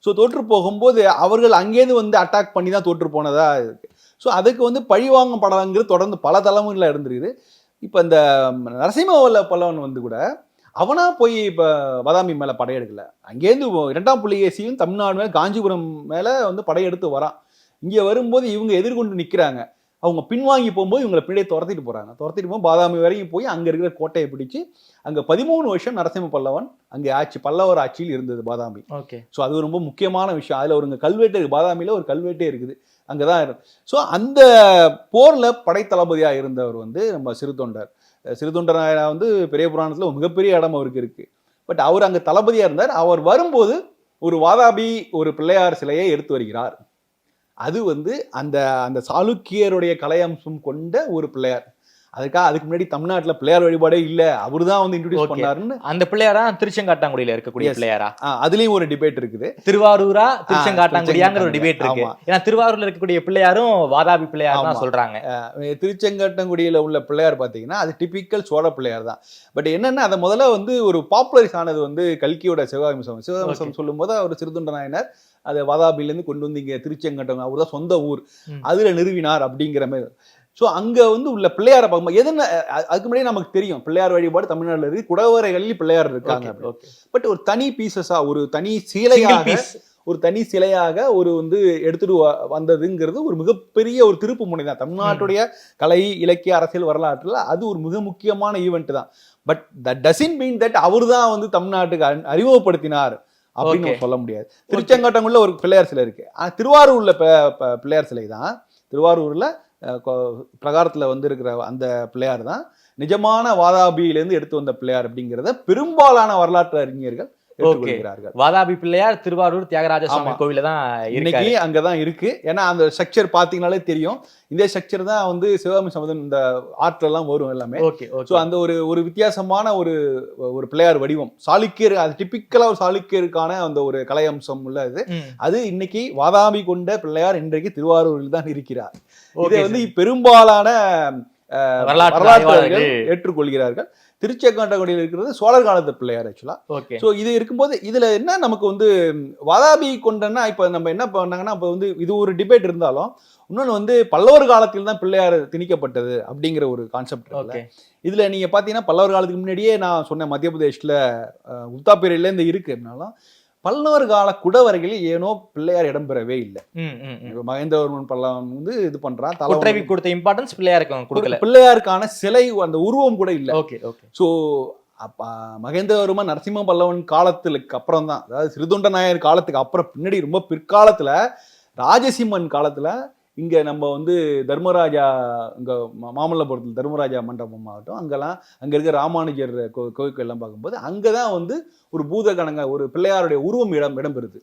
ஸோ தோற்று போகும்போது அவர்கள் அங்கேருந்து வந்து அட்டாக் பண்ணி தான் தோற்று போனதா இருக்கு. ஸோ அதுக்கு வந்து பழிவாங்க படங்கிறது தொடர்ந்து பல தலைமுறையில் இருந்திருக்குது. இப்போ இந்த நரசிம்ம பல்லவன் வந்து கூட அவனா போய் இப்போ பாதாமி மேலே படையெடுக்கல. அங்கேருந்து 2ஆம் புலிகேசியும் தமிழ்நாடு மேலே காஞ்சிபுரம் மேலே வந்து படையெடுத்து வரான். இங்கே வரும்போது இவங்க எதிர்கொண்டு நிற்கிறாங்க. அவங்க பின்வாங்கி போகும்போது இவங்களை பின்னாடியே துரத்திட்டு போறாங்க. துரத்திட்டு போகும்போது பாதாமி வரைக்கும் போய் அங்கே இருக்கிற கோட்டையை பிடிச்சி அங்கே 13 வருஷம் நரசிம்ம பல்லவன் அங்கே பல்லவர் ஆட்சியில் இருந்தது பாதாமி. ஓகே. ஸோ அது ரொம்ப முக்கியமான விஷயம். அதில் ஒரு கல்வெட்டு, பாதாமியில் ஒரு கல்வெட்டே இருக்குது, அங்கே தான் இருக்கு. ஸோ அந்த போரில் படைத்தளபதியாக இருந்தவர் வந்து நம்ம சிறு தொண்டர் வந்து பெரிய புராணத்தில் ஒரு மிகப்பெரிய இடம் அவருக்கு இருக்கு. பட் அவர் அங்கே தளபதியாக இருந்தார். அவர் வரும்போது ஒரு வாதாபி ஒரு பிள்ளையார் சிலையை எடுத்து வருகிறார். அது வந்து அந்த அந்த சாளுக்கியருடைய கலை அம்சம் கொண்ட ஒரு பிள்ளையார். அதுக்கு முன்னாடி தமிழ்நாட்டுல பிள்ளையார் வழிபாடே இல்ல, அவரு தான் வந்து இன்ட்ரோடியூஸ் பண்ணாருன்னு. அந்த பிள்ளையாரா திருச்செங்காட்டாங்குடியில இருக்கக்கூடிய பிள்ளையாரா? அதுலயும் ஒரு டிபேட் இருக்குது. திருவாரூரா திருச்செங்காட்டாங்குடியாங்கிற ஒரு டிபேட் இருக்கு. ஏன்னா திருவாரூர்ல இருக்கக்கூடிய பிள்ளையாரும் வாதாபி பிள்ளையார் தான் சொல்றாங்க. திருச்செங்காட்டாங்குடியில உள்ள பிள்ளையார் பாத்தீங்கன்னா அது டிபிக்கல் சோழ பிள்ளையார் தான். பட் என்னன்னா அதை முதல்ல வந்து ஒரு பாப்புலரைஸ் ஆனது வந்து கல்கியோட சிவகாமிசம் சொல்லும் போது அவர் சிறுதொண்ட நாயனார் அதை வாதாபிலேருந்து கொண்டு வந்து இங்கே திருச்செங்கட்டம், அவர் தான் சொந்த ஊர், அதில் நிறுவினார் அப்படிங்கிற மாதிரி. ஸோ அங்கே வந்து உள்ள பிள்ளையாரை பார்க்கும்போது எதுன்னு அதுக்கு முன்னாடி நமக்கு தெரியும் பிள்ளையார் வழிபாடு தமிழ்நாட்டில் இருக்கு, குடவரைகளில் பிள்ளையார் இருக்காங்க. பட் ஒரு தனி பீசஸா, ஒரு தனி சிலையாக ஒரு வந்து எடுத்துட்டு வந்ததுங்கிறது ஒரு மிகப்பெரிய ஒரு திருப்பு முனை தான் தமிழ்நாட்டுடைய கலை இலக்கிய அரசியல் வரலாற்றுல. அது ஒரு மிக முக்கியமான ஈவெண்ட் தான். But that doesn't mean that அவர் தான் வந்து தமிழ்நாட்டுக்கு அறிமுகப்படுத்தினார் அப்படின்னு சொல்ல முடியாது. திருச்செங்கோட்டங்குள்ள ஒரு பிள்ளையார் சிலை இருக்கு. திருவாரூர்ல பிள்ளையார் சிலை தான், திருவாரூர்ல பிரகாரத்துல வந்து இருக்கிற அந்த பிள்ளையார் தான் நிஜமான வாதாபியிலேருந்து எடுத்து வந்த பிள்ளையார் அப்படிங்கிறத பெரும்பாலான வரலாற்று அறிஞர்கள் ஏற்றுக்கொள்கிறார்கள். வாதாபி பிள்ளையார் திருவாரூர் தியாகராஜ சுவாமி கோவில தான் இன்னைக்கு அங்கதான் இருக்கு. ஏன்னா அந்த ஸ்ட்ரக்சர் பாத்தீங்கன்னாலே தெரியும், இந்த ஸ்ட்ரக்சர் தான் வந்து சிவகாமி சம்பந்தம் இந்த ஆர்ட்ல எல்லாம் வரும் எல்லாமே. ஸோ அந்த ஒரு வித்தியாசமான ஒரு பிள்ளையார் வடிவம், சாளுக்கியர், அது டிபிக்கலா ஒரு சாளுக்கியருக்கான அந்த ஒரு கலை அம்சம் உள்ளது. அது இன்னைக்கு வாதாபி கொண்ட பிள்ளையார் இன்றைக்கு திருவாரூரில் தான் இருக்கிறார். இதை வந்து பெரும்பாலான வரலாற்றாளர்கள் ஏற்றுக்கொள்கிறார்கள். திருச்செங்கோட்டைக்குடியில் இருக்கிறது சோழர் காலத்து பிள்ளையார் ஆக்சுவலா. ஓகே. ஸோ இது இருக்கும்போது இதுல என்ன நமக்கு வந்து வாதாபி கொண்டன்னா இப்ப நம்ம என்ன பண்ணாங்கன்னா இப்ப வந்து இது ஒரு டிபேட் இருந்தாலும் இன்னொன்று வந்து பல்லவர் காலத்தில் தான் பிள்ளையார் திணிக்கப்பட்டது அப்படிங்கிற ஒரு கான்செப்ட் இருக்குல்ல. இதுல நீங்க பாத்தீங்கன்னா பல்லவர் காலத்துக்கு முன்னாடியே நான் சொன்ன மத்திய பிரதேஷ்ல உத்தாப்பேரியில இருந்து இருக்கு அப்படின்னாலும் பல்லவர் கால குடவரைகளில் ஏனோ பிள்ளையார் இடம்பெறவே இல்லை. மகேந்திரவர்மன் பல்லவன் வந்து இது பண்றான், கொடுத்த இம்பார்ட்டன்ஸ் பிள்ளையாருக்கு கொடுக்கல, பிள்ளையாருக்கான சிலை அந்த உருவம் கூட இல்லை. Okay okay. So Mahendravarman Narasimha Pallavan காலத்துக்கு அப்புறம் தான், அதாவது சிறுதொண்ட நாயர் காலத்துக்கு அப்புறம் பின்னாடி ரொம்ப பிற்காலத்துல ராஜசிம்மன் காலத்துல இங்க நம்ம வந்து தர்மராஜா இங்க மாமல்லபுரத்தில் தர்மராஜா மண்டபம் ஆகட்டும், அங்கெல்லாம் அங்க இருக்க ராமானுஜர் கோவில் எல்லாம் பார்க்கும்போது அங்கதான் வந்து ஒரு பூதகணங்க ஒரு பிள்ளையாருடைய உருவம் இடம்பெறுது.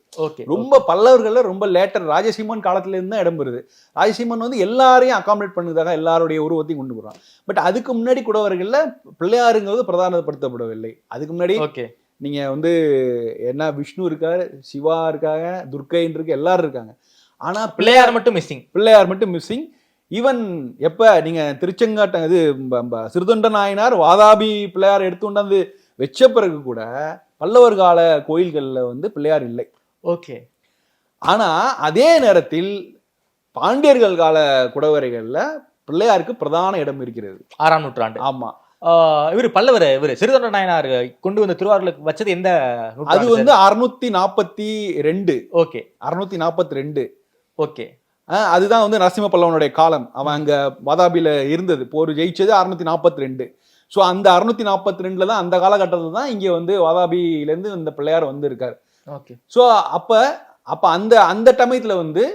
ரொம்ப பல்லவர்கள்ல ரொம்ப லேட்டர் ராஜசிம்மன் காலத்துல இருந்து தான் இடம்பெறுது. ராஜசிம்மன் வந்து எல்லாரையும் அகாமடேட் பண்ணுறதாக எல்லாருடைய உருவத்தையும் கொண்டு போறான். பட் அதுக்கு முன்னாடி கூடவர்கள்ல பிள்ளையாருங்கிறது பிரதானப்படுத்தப்படவில்லை. அதுக்கு முன்னாடி நீங்க வந்து என்ன விஷ்ணு இருக்காரு, சிவா இருக்காங்க, துர்க்கைன்னு இருக்கு, எல்லாரும் இருக்காங்க. ஆனா பிள்ளையார் மட்டும் மிஸ்ஸிங். ஈவன் எப்ப நீங்க திருச்செங்காட்டம் இது சிறுதொண்ட நாயனார் வாதாபி பிள்ளையார் எடுத்து கொண்டாந்து வச்ச பிறகு கூட பல்லவர் கால கோயில்கள்ல வந்து பிள்ளையார் இல்லை. ஓகே. ஆனா அதே நேரத்தில் பாண்டியர்கள் கால குடவரைகள்ல பிள்ளையாருக்கு பிரதான இடம் இருக்கிறது. 6ஆம் நூற்றாண்டு. ஆமா. இவர் சிறுதொண்ட நாயனார் கொண்டு வந்து திருவாரூருக்கு வச்சது எந்த? அது வந்து 642. ஓகே. 642. ஓகே. அதுதான் வந்து நரசிம்ம பல்லவனுடைய காலம். அவன் அங்க வாதாபியில இருந்தது, போர் ஜெயிச்சது 642. ஸோ அந்த 642 தான் அந்த காலகட்டத்தில் தான் இங்க வந்து வாதாபியிலேருந்து இந்த பிள்ளையார் வந்து இருக்காரு. ஓகே. ஸோ அப்ப அந்த சமயத்துல வந்து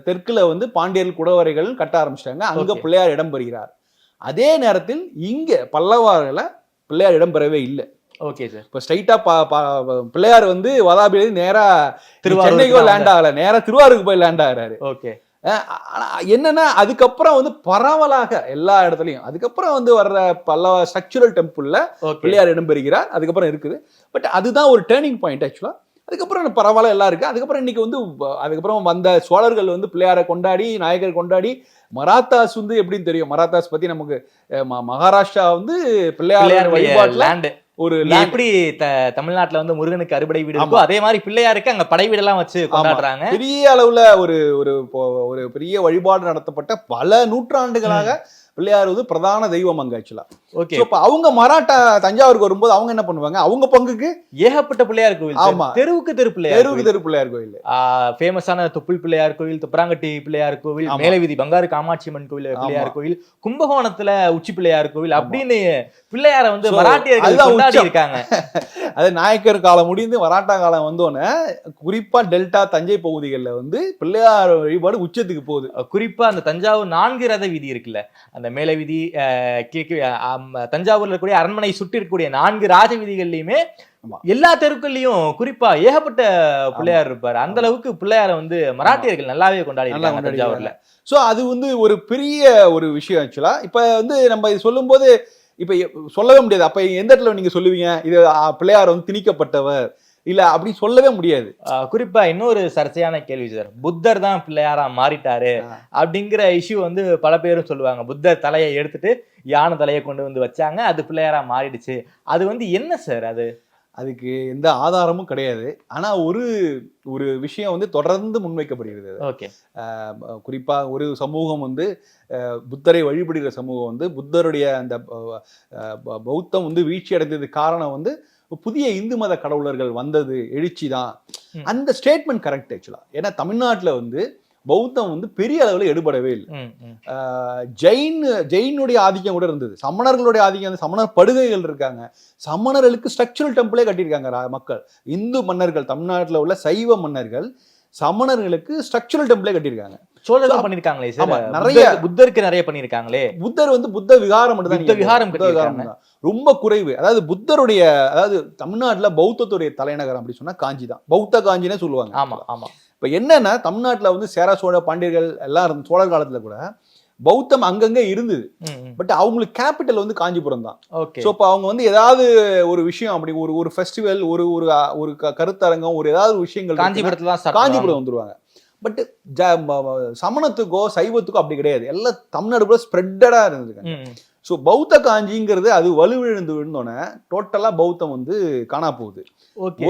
தெற்குல வந்து பாண்டியர்கள் குடவரைகள் கட்ட ஆரம்பிச்சிட்டாங்க, அங்க பிள்ளையார் இடம் பெறுகிறார். அதே நேரத்தில் இங்க பல்லவர்கள பிள்ளையார் இடம் பெறவே இல்லை. Okay sir. இப்போ ஸ்ட்ரைட்டா பிள்ளையார் வந்து வாதாபியில நேரா சென்னைக்கோ லேண்ட் ஆகல, நேரா திருவாரூருக்கு போய் லேண்ட் ஆகிறாரு. ஓகே. என்னன்னா அதுக்கப்புறம் வந்து பரவலாக எல்லா இடத்துலயும் அதுக்கப்புறம் வந்து வர்ற பல்லவ ஸ்ட்ரக்சரல் டெம்பிள்ல பிள்ளையார் இடம் பெறுகிறார். அதுக்கப்புறம் இருக்குது. பட் அதுதான் ஒரு டேர்னிங் பாயிண்ட் ஆக்சுவலா. அதுக்கப்புறம் பரவாயில்ல எல்லாம் இருக்கு. அதுக்கப்புறம் இன்னைக்கு வந்து அதுக்கப்புறம் வந்த சோழர்கள் வந்து பிள்ளையாரை கொண்டாடி, நாயகர் கொண்டாடி, மராத்தாஸ் வந்து எப்படின்னு தெரியும், மராத்தாஸ் பத்தி நமக்கு மகாராஷ்டிரா வந்து பிள்ளையார் வழிபாட்டுல ஒரு எப்படி தமிழ்நாட்டுல வந்து முருகனுக்கு அறுபடை வீடு இருக்கோ அதே மாதிரி பிள்ளையாருக்கு அங்க படை வீடெல்லாம் வச்சு கொண்டாடுறாங்க. பெரிய அளவுல ஒரு பெரிய வழிபாடு நடத்தப்பட்ட பல நூற்றாண்டுகளாக பிள்ளையார் வந்து பிரதான தெய்வம் அங்க ஆக்சுவலா. ஓகே. அப்ப அவங்க மராட்டா தஞ்சாவூருக்கு வரும்போது அவங்க என்ன பண்ணுவாங்க, அவங்க பங்குக்கு ஏகப்பட்ட பிள்ளையார் கோவில். ஆமா, தெருவுக்கு தெரு பிள்ளையார் கோவில். ஃபேமஸான தொப்புள் பிள்ளையார் கோவில், துப்பராங்கட்டி பிள்ளையார் கோவில், மேலவீதி பங்காரு காமாட்சி அம்மன் கோவில் பிள்ளையார் கோவில், கும்பகோணத்துல உச்சி பிள்ளையார் கோவில், அப்படின்னு பிள்ளையார வந்து மராட்டியர்கள் கொண்டாடி இருக்காங்க. அது நாயக்கர் காலம் முடிந்து மராட்டா காலம் வந்தோன்னே குறிப்பா டெல்டா தஞ்சை பகுதிகளில் வந்து பிள்ளையார் வழிபாடு உச்சத்துக்கு போகுது. குறிப்பா அந்த தஞ்சாவூர் 4 ரத வீதி இருக்குல்ல, அந்த மேல வீதி, தஞ்சாவூர்ல இருக்கக்கூடிய அரண்மனை சுற்றி இருக்கக்கூடிய 4 ராஜ வீதிகள்லயுமே எல்லா தெருக்கள்லயும் குறிப்பா ஏகப்பட்ட பிள்ளையார் இருப்பாரு. அந்த அளவுக்கு பிள்ளையார வந்து மராட்டியர்கள் நல்லாவே கொண்டாடி இருக்காங்க தஞ்சாவூர்ல. சோ அது வந்து ஒரு பெரிய ஒரு விஷயம் ஆக்சுவலா. இப்ப வந்து நம்ம இது சொல்லும் போது இப்ப சொல்லவே முடியாது. அப்ப எந்த இடத்துல நீங்க சொல்லுவீங்க இது பிள்ளையார் வந்து திணிக்கப்பட்டவர் இல்ல அப்படி சொல்லவே முடியாது. குறிப்பா இன்னொரு சர்ச்சையான கேள்வி சார், புத்தர் தான் பிள்ளையாரா மாறிட்டாரு அப்படிங்கிற இஷ்யூ வந்து பல பேரும் சொல்லுவாங்க. புத்தர் தலையை எடுத்துட்டு யானை தலையை கொண்டு வந்து வச்சாங்க, அது பிள்ளையாரா மாறிடுச்சு. அது வந்து என்ன சார்? அதுக்கு எந்த ஆதாரமும் கிடையாது. ஆனா ஒரு விஷயம் வந்து தொடர்ந்து முன்வைக்கப்படுகிறது. ஓகே. குறிப்பா ஒரு சமூகம் வந்து புத்தரை வழிபடுகிற சமூகம் வந்து புத்தருடைய அந்த பௌத்தம் வந்து வீழ்ச்சி அடைந்ததுக்கு காரணம் வந்து புதிய இந்து மத கடவுளர்கள் வந்தது, எழுச்சி தான். அந்த ஸ்டேட்மெண்ட் கரெக்ட் ஆக்சுவலா. ஏன்னா தமிழ்நாட்டுல வந்து பௌத்தம் வந்து பெரிய அளவில் எடுபடவே இல்லை. ஜெயினுடைய ஆதிக்கம் கூட இருந்தது, சமணர்களுடைய ஆதிக்கம், சமணர் படுகைகள் இருக்காங்க, சமணர்களுக்கு ஸ்ட்ரக்சரல் டெம்பிளே கட்டியிருக்காங்க மக்கள். இந்து மன்னர்கள், தமிழ்நாட்டில் உள்ள சைவ மன்னர்கள் சமணர்களுக்கு ஸ்ட்ரக்சரல் டெம்பிளே கட்டியிருக்காங்க. சோழர்கள் பண்ணிருக்காங்களே சார், நிறைய புத்தருக்கு நிறைய பண்ணிருக்காங்களே. புத்தர் வந்து புத்த விகாரம் தான் ரொம்ப குறைவு. அதாவது புத்தருடைய, அதாவது தமிழ்நாட்டுல பௌத்தத்துடைய தலைநகரம் அப்படி சொன்னா காஞ்சி தான், பௌத்த காஞ்சினே சொல்லுவாங்க. ஆமா ஆமா. இப்ப என்னன்னா தமிழ்நாட்டுல வந்து சேர சோழ பாண்டியர்கள் எல்லாம் சோழர் காலத்துல கூட பௌத்தம் அங்கங்க இருந்தது. பட் அவங்களுக்கு கேபிட்டல் வந்து காஞ்சிபுரம் தான். சோ இப்ப அவங்க வந்து ஏதாவது ஒரு விஷயம் அப்படி ஒரு ஃபெஸ்டிவல், ஒரு கருத்தரங்கம், ஒரு ஏதாவது விஷயங்கள் காஞ்சிபுரம் வந்துருவாங்க. பட் சமணத்துக்கோ சைவத்துக்கோ அப்படி கிடையாது. எல்லாம் தமிழ்நாடு கூட ஸ்ப்ரெட்டடா இருந்திருக்காங்க. ஸோ பௌத்த காஞ்சிங்கிறது அது வலுவிழந்து விழுந்தோன்னே டோட்டலா பௌத்தம் வந்து காணா போகுது. ஓகே.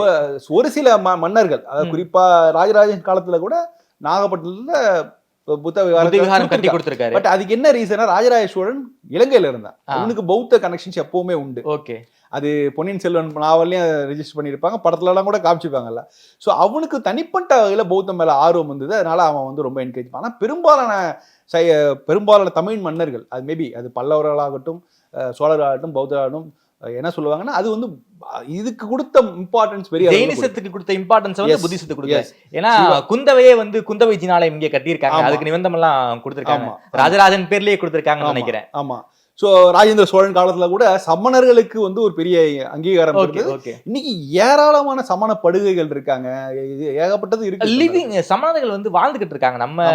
ஒரு சில மன்னர்கள், அதாவது குறிப்பா ராஜராஜன் காலத்துல கூட நாகப்பட்டினத்துல புத்த விகாரம் கட்டி கொடுத்திருக்காரு. பட் அதுக்கு என்ன ரீசனா, ராஜராஜ சோழன் இலங்கையில இருந்தான், அவனுக்கு பௌத்த கனெக்ஷன்ஸ் எப்பவுமே உண்டு. ஓகே. அது பொன்னியின் செல்வன் நாவல்லையும் ரெஜிஸ்டர் பண்ணியிருப்பாங்க, படத்துல எல்லாம் கூட காமிச்சிருப்பாங்கல்ல. ஸோ அவனுக்கு தனிப்பட்ட வகையில் பௌத்தம் மேல ஆர்வம் வந்தது, அதனால அவன் வந்து ரொம்ப என்கரேஜ் பண்ணான். ஆனால் பெரும்பாலான தமிழ் மன்னர்கள், அது மேபி அது பல்லவர்களாகட்டும் சோழர்களாகட்டும் பௌத்தராகட்டும், என்ன சொல்லுவாங்கன்னா அது வந்து இதுக்கு கொடுத்த இம்பார்ட்டன்ஸ் பெரிய ஜெயினிசத்துக்கு கொடுத்த இம்பார்ட்டன்ஸ் வந்து புத்திசத்துக்கு கொடுத்தாரு. ஏன்னா குந்தவையே வந்து குந்தவை ஜினாலயம் இங்கே கட்டியிருக்காங்க, அதுக்கு நிபந்தம் எல்லாம் கொடுத்திருக்காங்க, ராஜராஜன் பேர்லயே கொடுத்திருக்காங்கன்னு நினைக்கிறேன். ஆமா. ஸோ ராஜேந்திர சோழன் காலத்துல கூட சமணர்களுக்கு வந்து ஒரு பெரிய அங்கீகாரம் இருக்கு. இன்னைக்கு ஏராளமான சமண படுகைகள் இருக்காங்க, ஏகப்பட்டது இருக்கு. லிவிங் சமணர்கள் வந்து வாழ்ந்துகிட்டு இருக்காங்க. நம்ம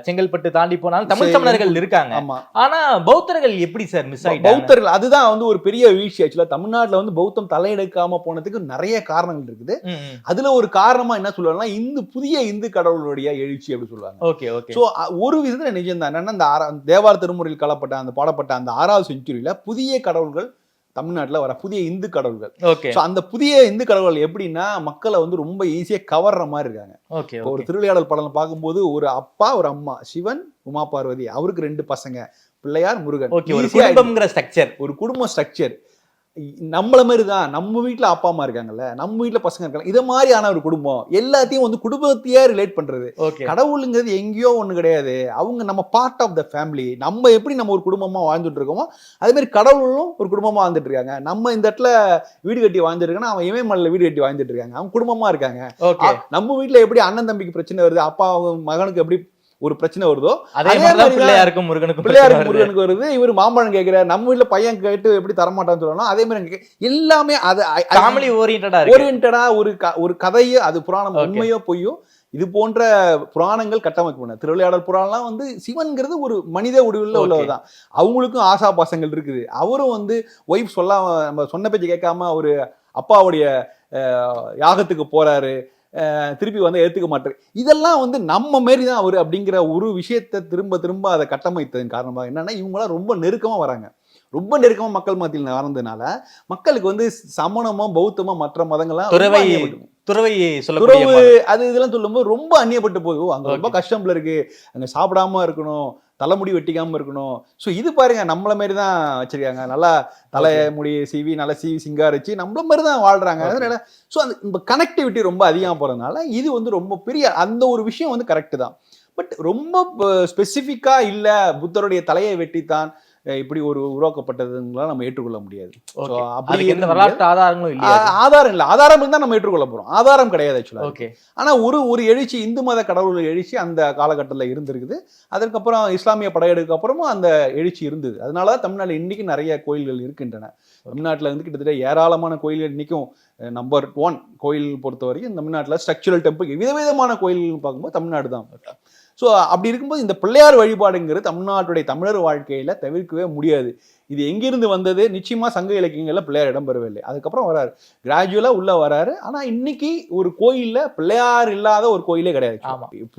செங்கல்பட்டு தாண்டி போனாலும் தமிழ் சமணர்கள் இருக்காங்க. ஆனா பௌத்தர்கள் எப்படி சார் மிஸ் ஆயிட்டாங்க? பௌத்தர்கள் அதுதான் வந்து ஒரு பெரிய வீழ்ச்சி. ஆக்சுவலா தமிழ்நாட்டுல வந்து பௌத்தம் தலையெடுக்காம போனதுக்கு நிறைய காரணங்கள் இருக்குது. அதுல ஒரு காரணமா என்ன சொல்லுவாங்கன்னா புதிய இந்து கடவுளுடைய எழுச்சி அப்படி சொல்லுவாங்க. Okay okay. ஸோ ஒரு விதத்துல நிஜம் தான். என்னன்னா அந்த தேவார திருமுறையில் கலப்பட்ட அந்த பாடப்பட்ட அந்த 6வது செஞ்சுரியில புதிய கடவுள்கள் தமிழ்நாட்டுல வர புதிய இந்து கடவுள்கள். அந்த புதிய இந்து கடவுள்கள் எப்படின்னா மக்களை வந்து ரொம்ப ஈஸியா கவர்ற மாதிரி இருக்காங்க. ஒரு திருவிளையாடல் படம் பார்க்கும்போது ஒரு அப்பா ஒரு அம்மா, சிவன் உமா பார்வதி, அவருக்கு 2 பசங்க, பிள்ளையார் முருகன், ஒரு குடும்ப ஸ்ட்ரக்சர் நம்மள மாதிரி தான். நம்ம வீட்டுல அப்பா அம்மா இருக்காங்கல்ல, நம்ம வீட்டுல பசங்க இருக்காங்க, இதை மாதிரியான ஒரு குடும்பம், எல்லாத்தையும் வந்து குடும்பத்தையே ரிலேட் பண்றது. கடவுளுங்கிறது எங்கேயோ ஒண்ணு கிடையாது, அவங்க நம்ம பார்ட் ஆஃப் த ஃபேமிலி. நம்ம எப்படி நம்ம ஒரு குடும்பமா வாழ்ந்துட்டு இருக்கோமோ அதே மாதிரி கடவுளும் ஒரு குடும்பமா வாழ்ந்துட்டு இருக்காங்க. நம்ம இந்த இடத்துல வீடு கட்டி வாழ்ந்துட்டு இருக்கோம்னா அவங்க இமயமலையில வீடு கட்டி வாழ்ந்துட்டு இருக்காங்க, அவங்க குடும்பமா இருக்காங்க. நம்ம வீட்டுல எப்படி அண்ணன் தம்பிக்கு பிரச்சனை வருது, அப்பா மகனுக்கு எப்படி ஒரு பிரச்சனை வருதோ அதே மாதிரி பிள்ளையாருக்கும் முருகனுக்கு வருது. இவர் மாம்பழம் கேட்கிறார், நம்ம வீட்டுல பையன் கேட்டு எப்படி தரமாட்டான்னு சொல்லணும், அதே மாதிரி எல்லாமே அது ஃபேமிலி ஓரியன்டா ஒரு கதையோ, அது புராணம் உண்மையோ பொய்யோ, இது போன்ற புராணங்கள் கட்டமைக்கப்படும். திருவிளையாடல் புராணம்லாம் வந்து சிவன்கிறது ஒரு மனித உடவுல உள்ளவர்தான், அவங்களுக்கும் ஆசா பாசங்கள் இருக்குது. அவரும் வந்து ஒய்ஃப் நம்ம சொன்ன பேச்சு கேட்காம ஒரு அப்பாவுடைய யாகத்துக்கு போறாரு, திருப்பி வந்து ஏத்துக்க மாட்டாரு. இதெல்லாம் வந்து நம்ம மாரி தான் அவரு அப்படிங்கிற ஒரு விஷயத்தை திரும்ப திரும்ப அதை கட்டமைத்ததன் காரணமாக என்னன்னா இவங்களாம் ரொம்ப நெருக்கமா வராங்க. ரொம்ப நெருக்கமா மக்கள் மத்தியில் வரதுனால மக்களுக்கு வந்து சமணமோ பௌத்தமோ மற்ற மதங்கள்லாம் அது இதெல்லாம் சொல்லும்போது ரொம்ப அந்நியப்பட்டு போகுது. அங்க ரொம்ப கஷ்டம்ல இருக்கு, அங்க சாப்பிடாம இருக்கணும், தலைமுடி வெட்டிக்காம இருக்கணும். ஸோ இது பாருங்க நம்மள மாதிரி தான் வச்சிருக்காங்க, நல்லா தலைமுடி சீவி நல்லா சீவி சிங்காரிச்சு நம்மள மாதிரி தான் வாழ்றாங்க. அதனால ஸோ அந்த கனெக்டிவிட்டி ரொம்ப அதிகமாக போறதுனால இது வந்து ரொம்ப பெரிய அந்த ஒரு விஷயம் வந்து கரெக்டு தான். பட் ரொம்ப ஸ்பெசிஃபிக்கா இல்ல புத்தருடைய தலையை வெட்டித்தான் இப்படி ஒரு உருவாக்கப்பட்டதுங்களாம் நம்ம ஏற்றுக்கொள்ள முடியாது. ஆதாரம் இல்லை, ஆதாரம் இருந்தா நம்ம ஏற்றுக்கொள்ள போறோம், ஆதாரம் கிடையாது ஆக்சுவலா. ஆனா ஒரு எழுச்சி, இந்து மத கடவுள் எழுச்சி அந்த காலகட்டத்தில் இருந்திருக்குது. அதற்கப்புறம் இஸ்லாமிய படையெடுக்கு அப்புறமும் அந்த எழுச்சி இருந்தது. அதனாலதான் தமிழ்நாட்டில் இன்னைக்கு நிறைய கோயில்கள் இருக்கின்றன. தமிழ்நாட்டில் வந்து கிட்டத்தட்ட ஏராளமான கோயில்கள் இன்னைக்கும் நம்பர் 1 கோயில் பொறுத்த வரைக்கும் தமிழ்நாட்டில் ஸ்ட்ரக்சரல் டெம்பிள் விதவிதமான கோயில்கள் பார்க்கும்போது தமிழ்நாடு தான். ஸோ அப்படி இருக்கும்போது இந்த பிள்ளையார் வழிபாடுங்கிறது தமிழ்நாட்டுடைய தமிழர் வாழ்க்கையில தவிர்க்கவே முடியாது. இது எங்கிருந்து வந்தது? நிச்சயமா சங்க இலக்கியங்கள்ல பிள்ளையார் இடம்பெறவில்லை, அதுக்கப்புறம் வராரு, கிராஜுவலா உள்ள வராரு. ஆனா இன்னைக்கு ஒரு கோயில்ல பிள்ளையார் இல்லாத ஒரு கோயிலே கிடையாது.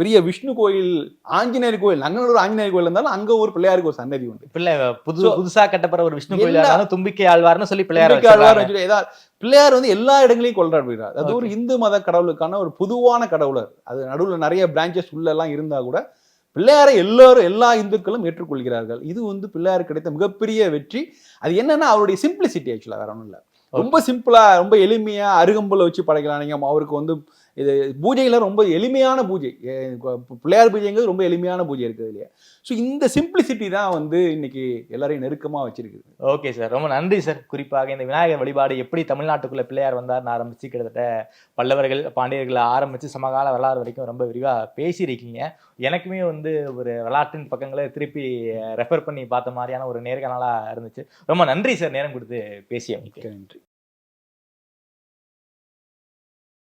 பெரிய விஷ்ணு கோயில், ஆஞ்சநேயர் கோயில், நங்கநல்லூர் ஆஞ்சநேயர் கோயில் இருந்தாலும் அங்க ஒரு பிள்ளையாருக்கு ஒரு சன்னதி உண்டு. புதுசா கட்டப்படுற ஒரு விஷ்ணு கோயில் தும்பிக்கை ஆழ்வார்னு சொல்லி பிள்ளையார் பிள்ளையார் வந்து எல்லா இடங்களையும் கொண்டாடுகிறார். அது ஒரு இந்து மத கடவுளுக்கான ஒரு பொதுவான கடவுளர். அது நடுவில் நிறைய பிரான்ச்சஸ் உள்ள எல்லாம் இருந்தா கூட பிள்ளையாரை எல்லா இந்துக்களும் ஏற்றுக்கொள்கிறார்கள். இது வந்து பிள்ளையாருக்கு கிடைத்த மிகப்பெரிய வெற்றி. அது என்னன்னா அவருடைய சிம்பிளிசிட்டி. ஆக்சுவலா வேற ஒன்றும் இல்லை, ரொம்ப சிம்பிளா ரொம்ப எளிமையா அருகம்புல வச்சு படைக்கலாம். நீங்க அவருக்கு வந்து இது பூஜைகளை ரொம்ப எளிமையான பூஜை, பிள்ளையார் பூஜைங்கிறது ரொம்ப எளிமையான பூஜை இருக்குது இல்லையா. ஸோ இந்த சிம்பிளிசிட்டி தான் வந்து இன்னைக்கு எல்லாரையும் நெருக்கமா வச்சிருக்குது. ஓகே சார், ரொம்ப நன்றி சார். குறிப்பாக இந்த விநாயகர் வழிபாடு எப்படி தமிழ்நாட்டுக்குள்ள பிள்ளையார் வந்தார்னு ஆரம்பிச்சு கிட்டத்தட்ட பல்லவர்கள் பாண்டியர்களை ஆரம்பிச்சு சமகால வரலாறு வரைக்கும் ரொம்ப விரிவாக பேசியிருக்கீங்க. எனக்குமே வந்து ஒரு வரலாற்றின் பக்கங்களை திருப்பி ரெஃபர் பண்ணி பார்த்த மாதிரியான ஒரு நேர்காணலாக இருந்துச்சு. ரொம்ப நன்றி சார் நேரம் கொடுத்து பேசிய. நன்றி.